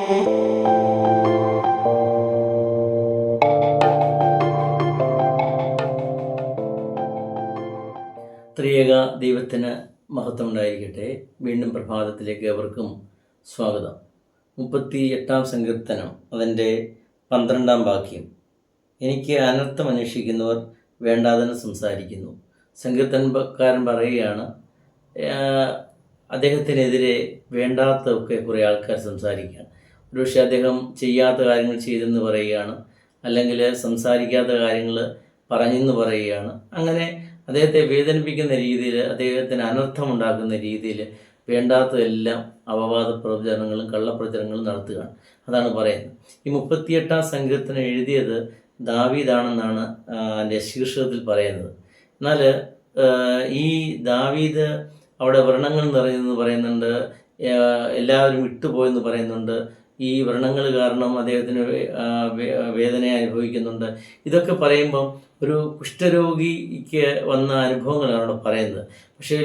ത്രിയേക ദൈവത്തിന് മഹത്വം ഉണ്ടായിരിക്കട്ടെ. വീണ്ടും പ്രഭാതത്തിലേക്ക് അവർക്കും സ്വാഗതം. 38 സങ്കീർത്തനം, അതിൻ്റെ 12 വാക്യം. എനിക്ക് അനർത്ഥം അന്വേഷിക്കുന്നവർ വേണ്ടാതെന്ന് സംസാരിക്കുന്നു. സങ്കീർത്തനക്കാരൻ പറയുകയാണ്, അദ്ദേഹത്തിനെതിരെ വേണ്ടാത്തതൊക്കെ കുറേ ആൾക്കാർ സംസാരിക്കുകയാണ്. ഒരുപക്ഷെ അദ്ദേഹം ചെയ്യാത്ത കാര്യങ്ങൾ ചെയ്തെന്ന് പറയുകയാണ്, അല്ലെങ്കിൽ സംസാരിക്കാത്ത കാര്യങ്ങൾ പറഞ്ഞെന്ന് പറയുകയാണ്. അങ്ങനെ അദ്ദേഹത്തെ വേദനിപ്പിക്കുന്ന രീതിയിൽ, അദ്ദേഹത്തിന് അനർത്ഥമുണ്ടാക്കുന്ന രീതിയിൽ വേണ്ടാത്തതെല്ലാം അപവാദ പ്രചരണങ്ങളും കള്ളപ്രചരണങ്ങളും നടത്തുകയാണ്. അതാണ് പറയുന്നത്. ഈ 38 സങ്കീർത്തനം എഴുതിയത് ദാവീദാണെന്നാണ് അതിൻ്റെ ശീർഷകത്തിൽ പറയുന്നത്. എന്നാൽ ഈ ദാവീദ് അവിടെ വ്രണങ്ങൾ നിറഞ്ഞെന്ന് പറയുന്നുണ്ട്, എല്ലാവരും വിട്ടുപോയെന്ന് പറയുന്നുണ്ട്. ഈ വ്രണങ്ങൾ കാരണം അദ്ദേഹത്തിന് വേദന അനുഭവിക്കുന്നുണ്ട്. ഇതൊക്കെ പറയുമ്പം ഒരു കുഷ്ഠരോഗിക്ക് വന്ന അനുഭവങ്ങളാണ് അവിടെ പറയുന്നത്. പക്ഷേ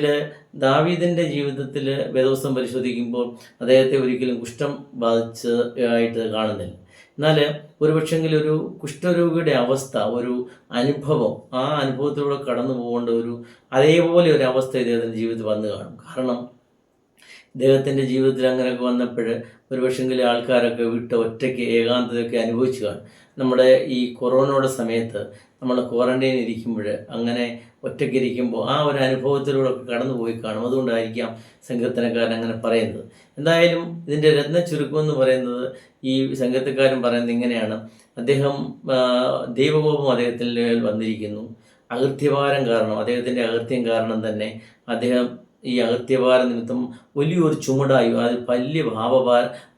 ദാവീദിൻ്റെ ജീവിതത്തിൽ വേദപുസ്തകം പരിശോധിക്കുമ്പോൾ അദ്ദേഹത്തെ ഒരിക്കലും കുഷ്ഠം ബാധിച്ചതായിട്ട് കാണുന്നില്ല. എന്നാൽ ഒരുപക്ഷെങ്കിൽ ഒരു കുഷ്ഠരോഗിയുടെ അവസ്ഥ, ഒരു അനുഭവം, ആ അനുഭവത്തിലൂടെ കടന്നു പോകേണ്ട അതേപോലെ ഒരു അവസ്ഥ ഇദ്ദേഹത്തിൻ്റെ ജീവിതത്തിൽ വന്നു കാണും. കാരണം ഇദ്ദേഹത്തിൻ്റെ ജീവിതത്തിൽ അങ്ങനെയൊക്കെ വന്നപ്പോൾ ഒരുപക്ഷെങ്കിൽ ആൾക്കാരൊക്കെ വിട്ട് ഒറ്റയ്ക്ക് ഏകാന്തതയൊക്കെ അനുഭവിച്ചു കാണും. നമ്മുടെ ഈ കൊറോണയുടെ സമയത്ത് നമ്മൾ ക്വാറന്റൈൻ ഇരിക്കുമ്പോൾ, അങ്ങനെ ഒറ്റയ്ക്ക് ഇരിക്കുമ്പോൾ ആ ഒരു അനുഭവത്തിലൂടെ ഒക്കെ കടന്നു പോയി കാണും. അതുകൊണ്ടായിരിക്കാം സങ്കീർത്തനക്കാരൻ അങ്ങനെ പറയുന്നത്. എന്തായാലും ഇതിൻ്റെ രത്ന ചുരുക്കം എന്ന് പറയുന്നത്, ഈ സങ്കീർത്തനക്കാരൻ പറയുന്നത് ഇങ്ങനെയാണ്: അദ്ദേഹം ദൈവകോപം അദ്ദേഹത്തിൻ്റെ വന്നിരിക്കുന്നു. അകൃത്യഭാരം കാരണം, അദ്ദേഹത്തിൻ്റെ അകൃത്യം കാരണം തന്നെ അദ്ദേഹം ഈ അകൃത്യഭാര നിമിത്തം വലിയൊരു ചുമടായി, അത് വലിയ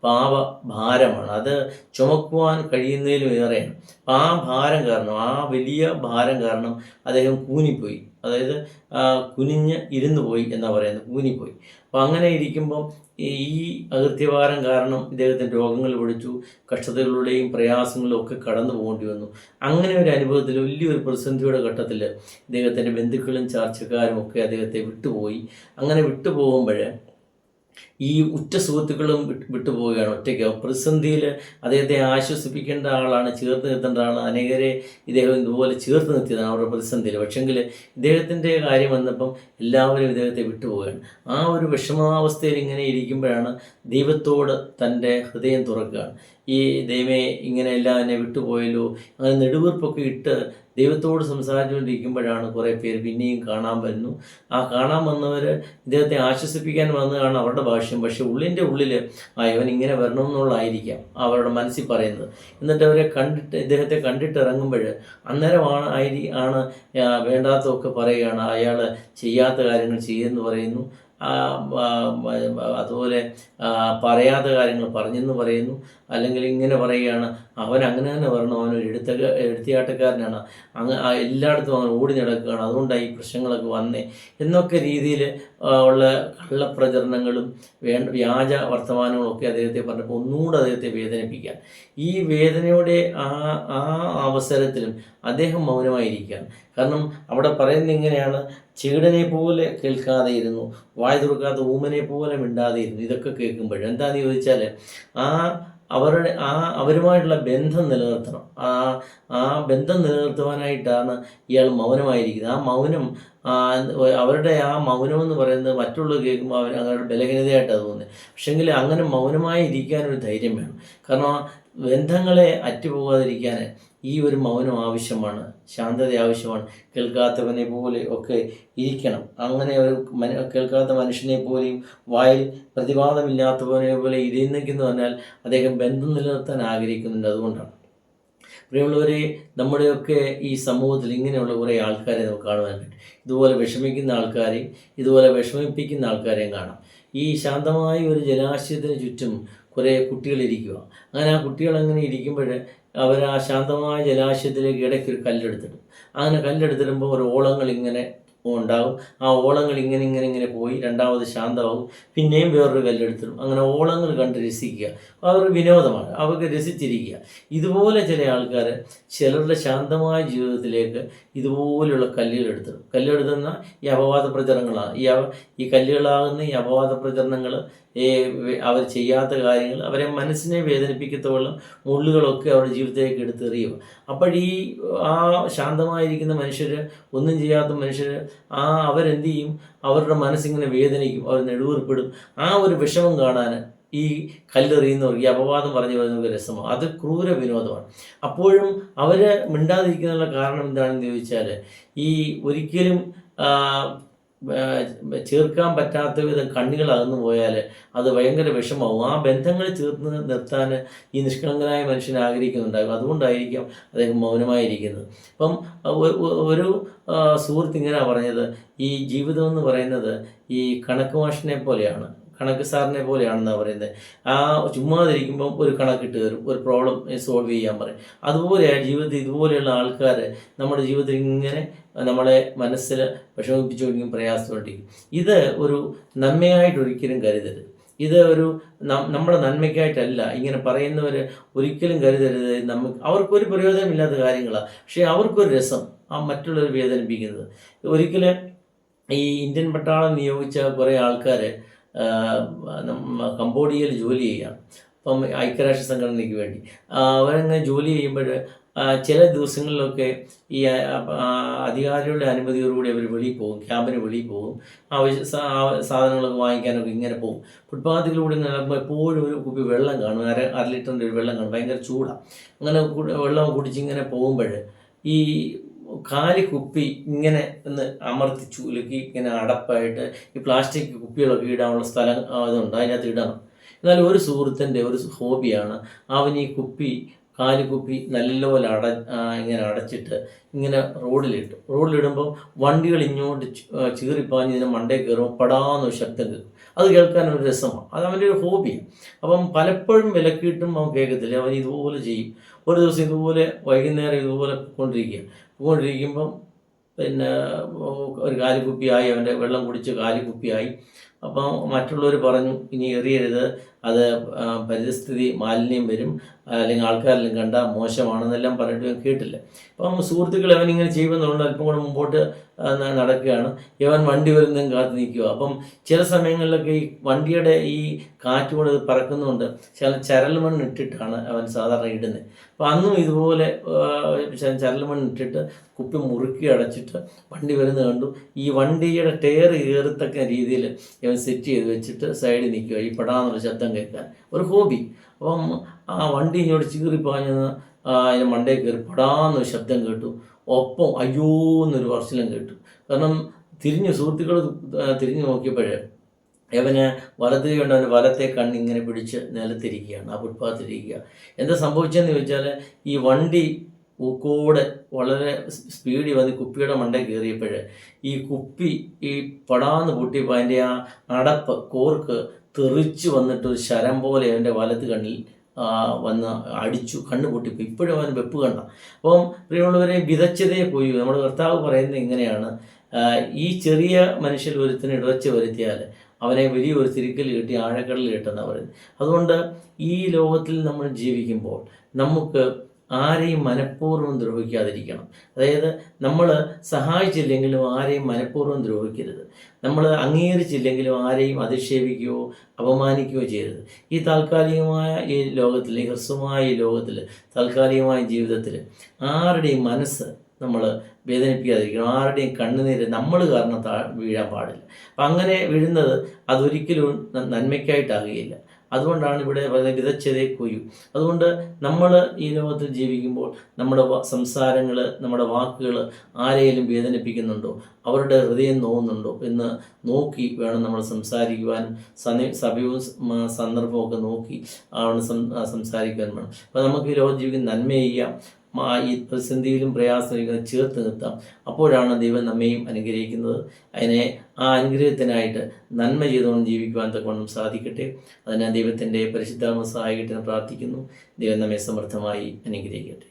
പാപഭാരമാണ്, അത് ചുമക്കുവാൻ കഴിയുന്നതിലും ഏറെയാണ്. ആ ഭാരം കാരണം, ആ വലിയ ഭാരം കാരണം അദ്ദേഹം കൂനിപ്പോയി, അതായത് കുനിഞ്ഞ് ഇരുന്നു പോയി എന്നാണ് പറയുന്നത്, കൂനിപ്പോയി. അപ്പോൾ അങ്ങനെ ഇരിക്കുമ്പം ഈ അകൃത്യഭാരം കാരണം ഇദ്ദേഹത്തിൻ്റെ രോഗങ്ങൾ പിടിച്ചു, കഷ്ടതകളുടെയും പ്രയാസങ്ങളും ഒക്കെ കടന്നു പോകേണ്ടി വന്നു. അങ്ങനെ ഒരു അനുഭവത്തിൽ, വലിയൊരു പ്രതിസന്ധിയുടെ ഘട്ടത്തിൽ ഇദ്ദേഹത്തിൻ്റെ ബന്ധുക്കളും ചാർച്ചക്കാരും ഒക്കെ അദ്ദേഹത്തെ വിട്ടുപോയി. അങ്ങനെ വിട്ടുപോകുമ്പോൾ ഈ ഉറ്റ സുഹൃത്തുക്കളും വിട്ടുപോവുകയാണ്. ഒറ്റയ്ക്ക് പ്രതിസന്ധിയിൽ അദ്ദേഹത്തെ ആശ്വസിപ്പിക്കേണ്ട ആളാണ്, ചേർത്ത് നിർത്തേണ്ട ആളാണ്. അനേകരെ ഇദ്ദേഹം ഇതുപോലെ ചേർത്ത് നിർത്തിയതാണ് അവരുടെ പ്രതിസന്ധിയിൽ. പക്ഷെങ്കിൽ ഇദ്ദേഹത്തിൻ്റെ കാര്യം വന്നപ്പം എല്ലാവരും ഇദ്ദേഹത്തെ വിട്ടുപോവുകയാണ്. ആ ഒരു വിഷമാവസ്ഥയിൽ ഇങ്ങനെ ഇരിക്കുമ്പോഴാണ് ദൈവത്തോട് തൻ്റെ ഹൃദയം തുറക്കുകയാണ്. ഈ ദൈവമേ, ഇങ്ങനെയെല്ലാം എന്നെ വിട്ടുപോയല്ലോ, അങ്ങനെ നെടുവീർപ്പൊക്കെ ഇട്ട് ദൈവത്തോട് സംസാരിച്ചുകൊണ്ടിരിക്കുമ്പോഴാണ് കുറേ പേര് പിന്നെയും കാണാൻ വരുന്നു. ആ കാണാൻ വന്നവർ ഇദ്ദേഹത്തെ ആശ്വസിപ്പിക്കാൻ വന്നതാണ് അവരുടെ ഭാഷ്യം. പക്ഷേ ഉള്ളിൻ്റെ ഉള്ളിൽ ഇവൻ ഇങ്ങനെ വരണമെന്നുള്ളതായിരിക്കാം അവരുടെ മനസ്സിൽ പറയുന്നത്. എന്നിട്ട് അവരെ ഇദ്ദേഹത്തെ കണ്ടിട്ട് ഇറങ്ങുമ്പോൾ അന്നേരമാണ് വേണ്ടാത്തതൊക്കെ പറയുകയാണ്. അയാൾ ചെയ്യാത്ത കാര്യങ്ങൾ ചെയ്യുമെന്ന് പറയുന്നു. അതുപോലെ പറയാത്ത കാര്യങ്ങൾ പറഞ്ഞെന്ന് പറയുന്നു. അല്ലെങ്കിൽ ഇങ്ങനെ പറയുകയാണ്, അവൻ അങ്ങനെ തന്നെ വരണം, അവനൊരു എടുത്തിയാട്ടക്കാരനാണ്, എല്ലായിടത്തും അവൻ ഓടി നടക്കുകയാണ്, അതുകൊണ്ടാണ് ഈ പ്രശ്നങ്ങളൊക്കെ വന്നേ എന്നൊക്കെ രീതിയിൽ ഉള്ള കള്ളപ്രചരണങ്ങളും വ്യാജ വർത്തമാനങ്ങളും ഒക്കെ അദ്ദേഹത്തെ പറഞ്ഞപ്പോൾ ഒന്നുകൂടെ അദ്ദേഹത്തെ വേദനിപ്പിക്കാൻ, ഈ വേദനയുടെ ആ അവസരത്തിലും അദ്ദേഹം മൗനമായിരിക്കുകയാണ്. കാരണം അവിടെ പറയുന്നത് ഇങ്ങനെയാണ്: ചീടനെ പോലെ കേൾക്കാതെ ഇരുന്നു, വായ തുറക്കാത്ത ഊമനെ പോലെ മിണ്ടാതെ ഇരുന്നു. ഇതൊക്കെ കേൾക്കുമ്പോൾ എന്താണെന്ന് ചോദിച്ചാൽ, അവരുമായിട്ടുള്ള ബന്ധം നിലനിർത്തണം. ആ ബന്ധം നിലനിർത്തുവാനായിട്ടാണ് ഇയാൾ മൗനമായിരിക്കുന്നത്. ആ മൗനം, അവരുടെ ആ മൗനം എന്ന് പറയുന്നത് മറ്റുള്ളവർ കേൾക്കുമ്പോൾ അവരുടെ ബലഹീനതയായിട്ടാണ് തോന്നുന്നത്. പക്ഷെങ്കിൽ അങ്ങനെ മൗനമായി ഇരിക്കാനൊരു ധൈര്യം വേണം. കാരണം ബന്ധങ്ങളെ അറ്റുപോകാതിരിക്കാൻ ഈ ഒരു മൗനം ആവശ്യമാണ്, ശാന്തത ആവശ്യമാണ്. കേൾക്കാത്തവനെ പോലെ ഒക്കെ ഇരിക്കണം. അങ്ങനെ ഒരു കേൾക്കാത്ത മനുഷ്യനെ പോലെയും വായിൽ പ്രതിവാദമില്ലാത്തവനെ പോലെ ഇരുന്നെന്ന് പറഞ്ഞാൽ അദ്ദേഹം ബന്ധം നിലനിർത്താൻ ആഗ്രഹിക്കുന്നുണ്ട്. അതുകൊണ്ടാണ് പ്രിയമുള്ളവരെ, നമ്മുടെയൊക്കെ ഈ സമൂഹത്തിൽ ഇങ്ങനെയുള്ള കുറേ ആൾക്കാരെ നമുക്ക് കാണുവാൻ പറ്റും. ഇതുപോലെ വിഷമിക്കുന്ന ആൾക്കാരെയും ഇതുപോലെ വിഷമിപ്പിക്കുന്ന ആൾക്കാരെയും കാണാം. ഈ ശാന്തമായ ഒരു ജലാശയത്തിന് ചുറ്റും കുറേ കുട്ടികളിരിക്കുക. അങ്ങനെ ആ കുട്ടികൾ അങ്ങനെ ഇരിക്കുമ്പോൾ അവർ ആ ശാന്തമായ ജലാശയത്തിലേക്ക് ഇടയ്ക്കൊരു കല്ലെടുത്തിടും. അങ്ങനെ കല്ലെടുത്തിടുമ്പോൾ ഒരു ഓളങ്ങൾ ഇങ്ങനെ ഉണ്ടാകും. ആ ഓളങ്ങൾ ഇങ്ങനെ പോയി രണ്ടാമത് ശാന്തമാകും. പിന്നെയും വേറൊരു കല്ലെടുത്തിടും. അങ്ങനെ ഓളങ്ങൾ കണ്ട് രസിക്കുക അവർക്ക് വിനോദമാണ്, അവർക്ക് രസിച്ചിരിക്കുക. ഇതുപോലെ ചില ആൾക്കാർ ചിലരുടെ ശാന്തമായ ജീവിതത്തിലേക്ക് ഇതുപോലെയുള്ള കല്ലെടുത്തിടുന്ന ഈ അപവാദ പ്രചരണങ്ങളാണ്. ഈ കല്ലുകളാകുന്ന ഈ അപവാദ പ്രചരണങ്ങൾ അവർ ചെയ്യാത്ത കാര്യങ്ങൾ അവരെ മനസ്സിനെ വേദനിപ്പിക്കത്തോളം മുള്ളുകളൊക്കെ അവരുടെ ജീവിതത്തിലേക്ക് എടുത്തെറിയുക. അപ്പോഴീ ആ ശാന്തമായിരിക്കുന്ന മനുഷ്യർ, ഒന്നും ചെയ്യാത്ത മനുഷ്യർ, അവരെന്ത് ചെയ്യും? അവരുടെ മനസ്സിങ്ങനെ വേദനിക്കും, അവർ നെടുവീർപ്പിടും. ആ ഒരു വിഷമം കാണാൻ ഈ കല്ലെറിയുന്നവർ, ഈ അപവാദം പറഞ്ഞു വരുന്ന രസമാണ്. അത് ക്രൂര വിനോദമാണ്. അപ്പോഴും അവർ മിണ്ടാതിരിക്കുന്നതിനുള്ള കാരണം എന്താണെന്ന് ചോദിച്ചാൽ, ഈ ഒരിക്കലും ചേർക്കാൻ പറ്റാത്ത വിധം കണ്ണികൾ അകന്നു പോയാൽ അത് ഭയങ്കര വിഷമാവും. ആ ബന്ധങ്ങൾ ചേർന്ന് നിർത്താൻ ഈ നിഷ്കളങ്കനായ മനുഷ്യൻ ആഗ്രഹിക്കുന്നുണ്ടാകും. അതുകൊണ്ടായിരിക്കാം അദ്ദേഹം മൗനമായിരിക്കുന്നത്. അപ്പം ഒരു സുഹൃത്ത് ഇങ്ങനെ പറഞ്ഞത്, ഈ ജീവിതം എന്ന് പറയുന്നത് ഈ കണക്ക് മാഷിനെ പോലെയാണ്, കണക്ക് സാറിനെ പോലെയാണെന്നാണ് പറയുന്നത്. ചുമ്മാതിരിക്കുമ്പം ഒരു കണക്കിട്ട് തരും, ഒരു പ്രോബ്ലം സോൾവ് ചെയ്യാൻ പറയും. അതുപോലെ ജീവിതത്തിൽ ഇതുപോലെയുള്ള ആൾക്കാർ നമ്മുടെ ജീവിതത്തിൽ ഇങ്ങനെ നമ്മളെ മനസ്സിൽ വിഷമിപ്പിച്ചുകൊണ്ടിരിക്കും, പ്രയാസപ്പെട്ടിരിക്കും. ഇത് ഒരു നന്മയായിട്ടൊരിക്കലും കരുതരുത്. ഇത് ഒരു നമ്മുടെ നന്മയ്ക്കായിട്ടല്ല ഇങ്ങനെ പറയുന്നവർ ഒരിക്കലും കരുതരുത്. അവർക്കൊരു പ്രയോജനമില്ലാത്ത കാര്യങ്ങളാണ്, പക്ഷേ അവർക്കൊരു രസം മറ്റുള്ളവർ വേദനിപ്പിക്കുന്നത്. ഒരിക്കലും ഈ ഇന്ത്യൻ പട്ടാളം നിയോഗിച്ച കുറേ ആൾക്കാർ കംബോഡിയയിൽ ജോലി ചെയ്യുകയാണ്. അപ്പം ഐക്യരാഷ്ട്ര സംഘടനയ്ക്ക് വേണ്ടി അവരങ്ങനെ ജോലി ചെയ്യുമ്പോൾ ചില ദിവസങ്ങളിലൊക്കെ ഈ അധികാരികളുടെ അനുമതിയോടുകൂടി അവർ വെളിയിൽ പോകും, ക്യാമ്പിന് വെളിയിൽ പോകും, സാധനങ്ങളൊക്കെ വാങ്ങിക്കാനൊക്കെ ഇങ്ങനെ പോകും. ഫുട്പാത്തിലൂടെ നടക്കുമ്പോൾ എപ്പോഴും ഒരു കുപ്പി വെള്ളം കാണും, അര ലിറ്ററിൻ്റെ ഒരു വെള്ളം കാണും, ഭയങ്കര ചൂടാണ്. അങ്ങനെ വെള്ളം കുടിച്ചിങ്ങനെ പോകുമ്പോൾ ഈ കാലി കുപ്പി ഇങ്ങനെ ഒന്ന് അമർത്തി ചൂലുക്കി ഇങ്ങനെ അടപ്പായിട്ട് ഈ പ്ലാസ്റ്റിക് കുപ്പികളൊക്കെ ഇടാനുള്ള സ്ഥലം അതുണ്ട്, അതിനകത്ത് ഇടണം. എന്നാൽ ഒരു സുഹൃത്തിൻ്റെ ഒരു ഹോബിയാണ്, അവൻ ഈ കാലിക്കുപ്പി നല്ലപോലെ ഇങ്ങനെ അടച്ചിട്ട് ഇങ്ങനെ റോഡിലിടുമ്പോൾ വണ്ടികൾ ഇങ്ങോട്ട് ചീറിപ്പാഞ്ഞ് ഇതിനെ മണ്ടേ കയറുമ്പോൾ പടാന്നൊരു ശബ്ദം കേൾക്കും. അത് കേൾക്കാനൊരു രസമാണ്, അത് അവൻ്റെ ഒരു ഹോബിയാണ്. അപ്പം പലപ്പോഴും വിലക്കിയിട്ടും അവൻ കേൾക്കത്തില്ല, അവൻ ഇതുപോലെ ചെയ്യും. ഒരു ദിവസം ഇതുപോലെ വൈകുന്നേരം ഇതുപോലെ പോയിക്കൊണ്ടിരിക്കുമ്പം പിന്നെ ഒരു കാലിക്കുപ്പിയായി, അവൻ്റെ വെള്ളം കുടിച്ച് കാലിക്കുപ്പിയായി. അപ്പം മറ്റുള്ളവർ പറഞ്ഞു, ഇനി എറിയരുത്, അത് പരിസ്ഥിതി മാലിന്യം വരും, അല്ലെങ്കിൽ ആൾക്കാരെല്ലാം കണ്ടാൽ മോശമാണെന്നെല്ലാം പറഞ്ഞിട്ട് കേട്ടില്ല. അപ്പം സുഹൃത്തുക്കൾ അവനിങ്ങനെ ചെയ്യുമെന്നുണ്ട്. അല്പം കൂടെ മുമ്പോട്ട് നടക്കുകയാണ്, ഇവൻ വണ്ടി വരുന്നതും കാത്തു നിൽക്കുക. അപ്പം ചില സമയങ്ങളിലൊക്കെ ഈ വണ്ടിയുടെ ഈ കാറ്റ് കൊണ്ട് പറക്കുന്നുണ്ട്, ചില ചരൽ മണ്ണ് ഇട്ടിട്ടാണ് അവൻ സാധാരണ ഇടുന്നത്. അപ്പം അന്നും ഇതുപോലെ ചരൽ മണ്ണ് ഇട്ടിട്ട് കുപ്പി മുറുക്കി അടച്ചിട്ട് വണ്ടി വരുന്നത് കണ്ടു. ഈ വണ്ടിയുടെ ടയർ കയറത്തക്ക രീതിയിൽ ഇവൻ സെറ്റ് ചെയ്ത് വെച്ചിട്ട് സൈഡിൽ നിൽക്കുക, ഈ പെടാന്നുള്ള ശബ്ദം കേൾക്കാൻ, ഒരു ഹോബി. അപ്പം ആ വണ്ടി ഇങ്ങോട്ട് ചീറിപ്പാഞ്ഞെന്ന് അതിന് മണ്ടയിൽ കയറി പെടാന്നൊരു ശബ്ദം കേട്ടു. ഒപ്പം അയ്യോ എന്നൊരു വർഷലും കേട്ടു. കാരണം സുഹൃത്തുക്കൾ തിരിഞ്ഞു നോക്കിയപ്പോഴേ അവന് വലത് കണ്ട് അവൻ്റെ വലത്തെ കണ്ണിങ്ങനെ പിടിച്ച് നിലത്തിരിക്കുകയാണ്, ആ ഫുട്പാത്തിരിക്കുക. എന്താ സംഭവിച്ചതെന്ന് ചോദിച്ചാൽ, ഈ വണ്ടി കൂടെ വളരെ സ്പീഡിൽ വന്ന് കുപ്പിയുടെ മണ്ടയിൽ കയറിയപ്പോൾ ഈ കുപ്പി ഈ പടാന്ന് പൊട്ടിയപ്പോൾ അതിൻ്റെ ആ അടപ്പ് കോർക്ക് തെറിച്ച് വന്നിട്ട് ഒരു ശരം പോലെ അവൻ്റെ വലത്ത് കണ്ണിൽ വന്ന് അടിച്ചു, കണ്ണ് പൊട്ടിപ്പോയി. ഇപ്പോഴും അവൻ വെപ്പ് കണ്ട. അപ്പം പ്രിയമുള്ളവരെ, വിതച്ചതേ പോയി. നമ്മുടെ കർത്താവ് പറയുന്നത് ഇങ്ങനെയാണ്, ഈ ചെറിയ മനുഷ്യർ ഒരുത്തിന് ഇടവച്ച് വരുത്തിയാൽ അവനെ വലിയൊരു തിരിക്കൽ കിട്ടി ആഴക്കടലിൽ കിട്ടുന്ന പറയുന്നത്. അതുകൊണ്ട് ഈ ലോകത്തിൽ നമ്മൾ ജീവിക്കുമ്പോൾ നമുക്ക് ആരെയും മനഃപൂർവ്വം ദ്രോഹിക്കാതിരിക്കണം. അതായത് നമ്മൾ സഹായിച്ചില്ലെങ്കിലും ആരെയും മനഃപൂർവ്വം ദ്രോഹിക്കരുത്. നമ്മൾ അംഗീകരിച്ചില്ലെങ്കിലും ആരെയും അധിക്ഷേപിക്കുകയോ അപമാനിക്കുകയോ ചെയ്യരുത്. ഈ താൽക്കാലികമായ ഈ ലോകത്തിൽ, ഈ ഹ്രസ്വമായ ഈ ലോകത്തിൽ, താൽക്കാലികമായ ജീവിതത്തിൽ ആരുടെയും മനസ്സ് നമ്മൾ വേദനിപ്പിക്കാതിരിക്കണം. ആരുടെയും കണ്ണുനീര് നമ്മൾ കാരണം വീഴാൻ പാടില്ല. അപ്പം അങ്ങനെ വീഴുന്നത് അതൊരിക്കലും നന്മയ്ക്കായിട്ടാകുകയില്ല. അതുകൊണ്ടാണ് ഇവിടെ പറയുന്നത് വിതച്ചതേ കൊയ്യൂ. അതുകൊണ്ട് നമ്മൾ ഈ ലോകത്തിൽ ജീവിക്കുമ്പോൾ നമ്മുടെ സംസാരങ്ങൾ, നമ്മുടെ വാക്കുകൾ ആരെയും വേദനിപ്പിക്കുന്നുണ്ടോ, അവരുടെ ഹൃദയം നോവുന്നുണ്ടോ എന്ന് നോക്കി വേണം നമ്മൾ സംസാരിക്കുവാനും. സമയവും സന്ദർഭമൊക്കെ നോക്കി ആണ് സംസാരിക്കുവാൻ വേണം. അപ്പോൾ നമുക്ക് ഈ ലോകം ജീവിക്കുന്ന നന്മ ചെയ്യാം, ഈ പ്രതിസന്ധിയിലും പ്രയാസത്തിലും ചേർത്ത് നിർത്താം. അപ്പോഴാണ് ദൈവം നമ്മയും അനുഗ്രഹിക്കുന്നത്. അതിനെ ആ അനുഗ്രഹത്തിനായിട്ട് നന്മ ചെയ്തുകൊണ്ട് ജീവിക്കുവാൻ തക്കവണ്ണം സാധിക്കട്ടെ. അതിന് ദൈവത്തിൻ്റെ പരിശുദ്ധാത്മ സഹായിക്കട്ടെ എന്ന് പ്രാർത്ഥിക്കുന്നു. ദൈവം നമ്മെ സമൃദ്ധമായി അനുഗ്രഹിക്കട്ടെ.